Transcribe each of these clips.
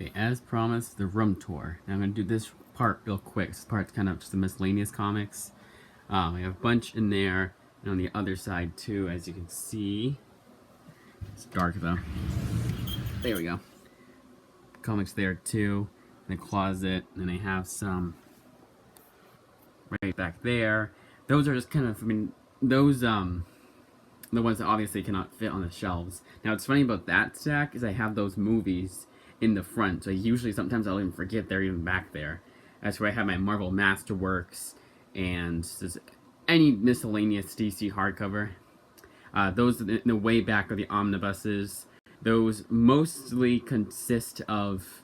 Okay, as promised, the room tour. Now I'm going to do this part real quick. This part's kind of just the miscellaneous comics. I have a bunch in there, and on the other side too, as you can see. It's dark though. There we go. Comics there too, in the closet, and I have some right back there. Those are just kind of, those, the ones that obviously cannot fit on the shelves. Now, what's funny about that stack is I have those movies in the front, so sometimes I'll even forget they're even back there. That's where I have my Marvel Masterworks and just any miscellaneous DC hardcover. Those in the way back are the omnibuses. Those mostly consist of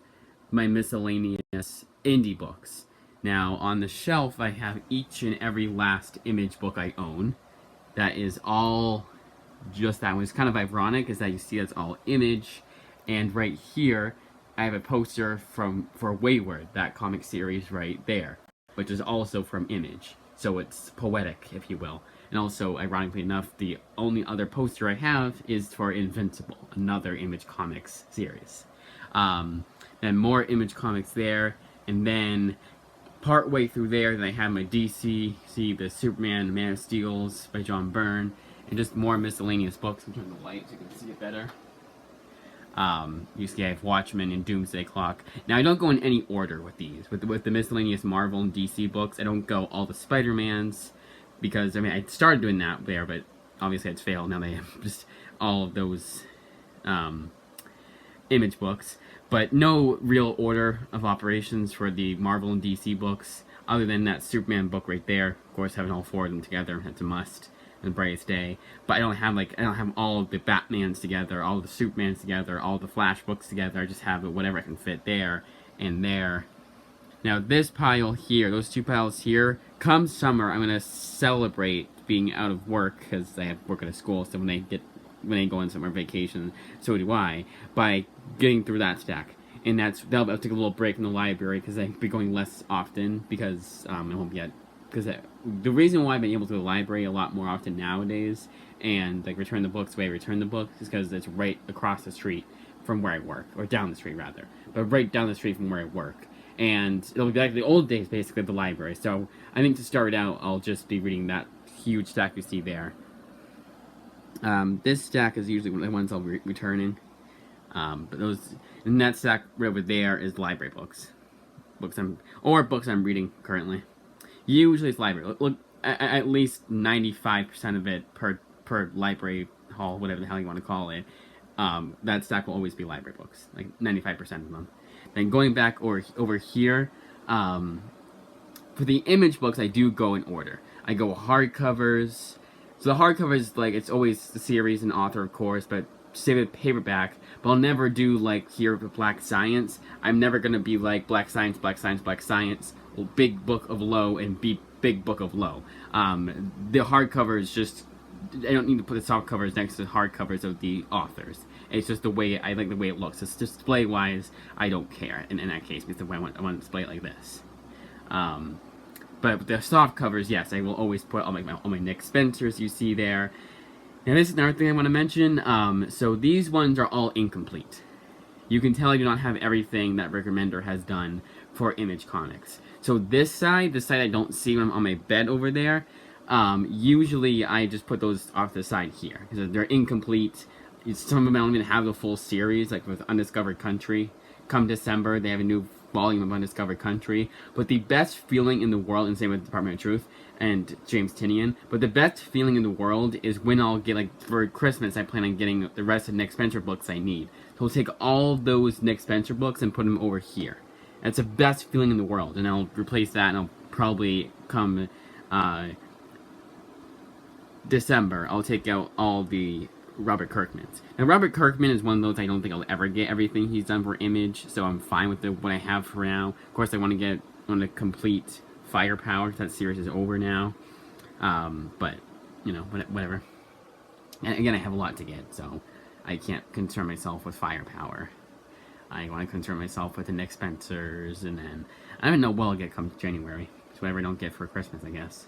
my miscellaneous indie books. Now, on the shelf, I have each and every last Image book I own. That is all just that one. It's kind of ironic is that you see that's all Image, and right here I have a poster for Wayward, that comic series right there, which is also from Image. So it's poetic, if you will. And also, ironically enough, the only other poster I have is for Invincible, another Image Comics series. And more Image comics there, and then part way through there, then I have my DC, see the Superman, Man of Steel's by John Byrne, and just more miscellaneous books. I'll turn the light so you can see it better. You see I have Watchmen and Doomsday Clock. Now I don't go in any order with these. With the miscellaneous Marvel and DC books, I don't go all the Spider-Mans, because, I mean, I started doing that there, but obviously it's failed. Now they have just all of those Image books. But no real order of operations for the Marvel and DC books, other than that Superman book right there. Of course, having all four of them together, that's a must. The brightest day. But I don't have all of the Batmans together, all of the Supermans together, all the Flash books together. I just have whatever I can fit there and there. Now this pile here, those two piles here, come summer, I'm gonna celebrate being out of work because I have work at a school. So when they go on summer vacation, so do I, by getting through that stack. And I'll take a little break from the library because I'll be going less often because I won't be at. Because the reason why I've been able to go to the library a lot more often nowadays and like return the books the way I return the books is because it's right across the street from where I work, or down the street rather, but right down the street from where I work. And it'll be like the old days basically at the library. So I think to start out, I'll just be reading that huge stack you see there. This stack is usually the ones I'll be returning. But those, and that stack right over there is library books. Books I'm reading currently. Usually it's library. Look, at least 95% of it per library hall, whatever the hell you want to call it. That stack will always be library books, like 95% of them. Then going back over here, for the Image books, I do go in order. I go hardcovers. So the hardcovers, like, it's always the series and author, of course, but save it paperback. But I'll never do, like, here with Black Science. I'm never going to be like Black Science, Black Science, Black Science, Big Book of Low, and Big Book of Low. The hardcover is just, I don't need to put the soft covers next to the hardcovers of the authors. It's just the way, I like the way it looks. It's just display-wise, I don't care in that case, because I want to display it like this. But with the soft covers, yes, I will always put all my Nick Spencers you see there. Now this is another thing I want to mention. So these ones are all incomplete. You can tell I do not have everything that Rick Remender has done for Image Comics. So this side I don't see when I'm on my bed over there. Usually I just put those off the side here because they're incomplete. Some of them don't even have the full series, like with Undiscovered Country. Come December, they have a new volume of Undiscovered Country. But the best feeling in the world, and same with Department of Truth and James Tynion, but the best feeling in the world is when I'll get, like, for Christmas, I plan on getting the rest of Nick Spencer books I need. So I'll take all those Nick Spencer books and put them over here. That's the best feeling in the world, and I'll replace that, and I'll probably come December, I'll take out all the Robert Kirkmans. Now, Robert Kirkman is one of those I don't think I'll ever get everything he's done for Image, so I'm fine with what I have for now. Of course, I want to complete Firepower, because that series is over now. But, you know, whatever. And again, I have a lot to get, so I can't concern myself with Firepower. I want to concern myself with the Nick Spencers, and then I don't know what I'll get come January. It's whatever I don't get for Christmas, I guess.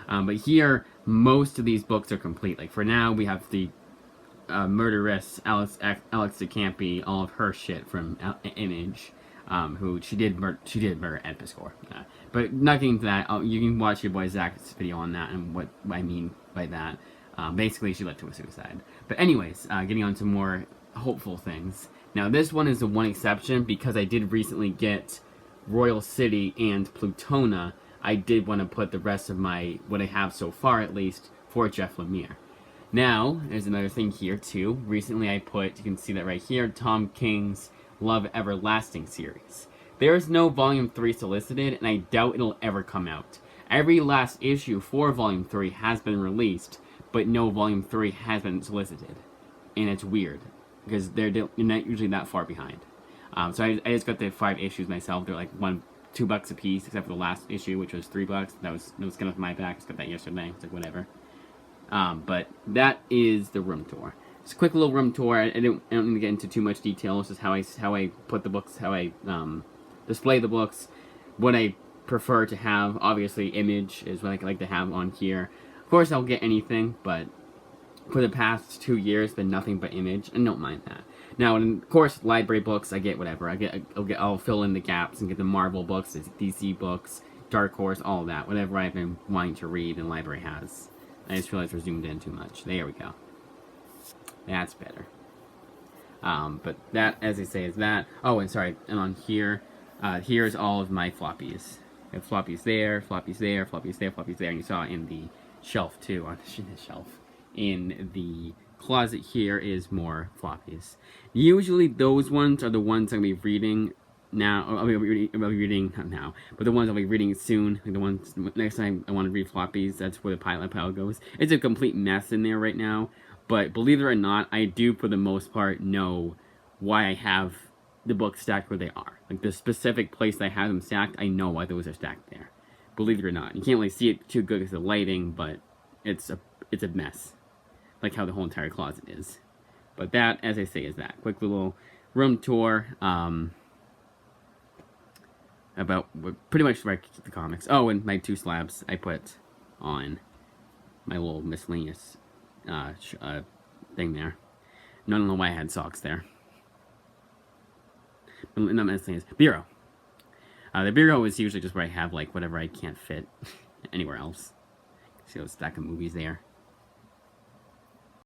But here, most of these books are complete. Like, for now, we have the murderess Alex DeCampi all of her shit from Image, who she did murder Ed Piscor. But nothing into that. You can watch your boy Zach's video on that and what I mean by that. Basically, she led to a suicide. But anyways, getting on to more hopeful things. Now, this one is the one exception because I did recently get Royal City and Plutona. I did want to put the rest of my, what I have so far at least, for Jeff Lemire. Now, there's another thing here too. Recently I put, you can see that right here, Tom King's Love Everlasting series. There is no Volume 3 solicited, and I doubt it'll ever come out. Every last issue for Volume 3 has been released, but no Volume 3 has been solicited. And it's weird, because they're not usually that far behind. So I just got the 5 issues myself. They're like $2 a piece, except for the last issue, which was $3. That was kind of my back. I just got that yesterday. It's like whatever. But that is the room tour. Just a quick little room tour. I don't need to get into too much detail. It's just how I put the books, how I display the books, what I prefer to have. Obviously, Image is what I like to have on here. Of course, I'll get anything, but for the past 2 years, been nothing but Image, and don't mind that. Now, of course, library books, I get whatever. I'll fill in the gaps and get the Marvel books, the DC books, Dark Horse, all of that. Whatever I've been wanting to read and the library has. I just realized we're zoomed in too much. There we go. That's better. But that, as I say, is that. Oh, and sorry, and on here, here's all of my floppies. I have floppies there, floppies there, floppies there, floppies there, and you saw in the shelf too, on the shelf. In the closet here is more floppies. Usually those ones are the ones I'm going to be reading now. I'll be reading, not now, but the ones I'll be reading soon. Like the ones, next time I want to read floppies, that's where the pile goes. It's a complete mess in there right now, but believe it or not, I do for the most part know why I have the books stacked where they are. Like the specific place I have them stacked, I know why those are stacked there. Believe it or not. You can't really see it too good because of the lighting, but it's a mess. Like how the whole entire closet is. But that, as I say, is that. Quick little room tour. About pretty much where I keep the comics. Oh, and my 2 slabs I put on my little miscellaneous thing there. I don't know why I had socks there. Not miscellaneous. Bureau. The bureau is usually just where I have like whatever I can't fit anywhere else. See those stack of movies there.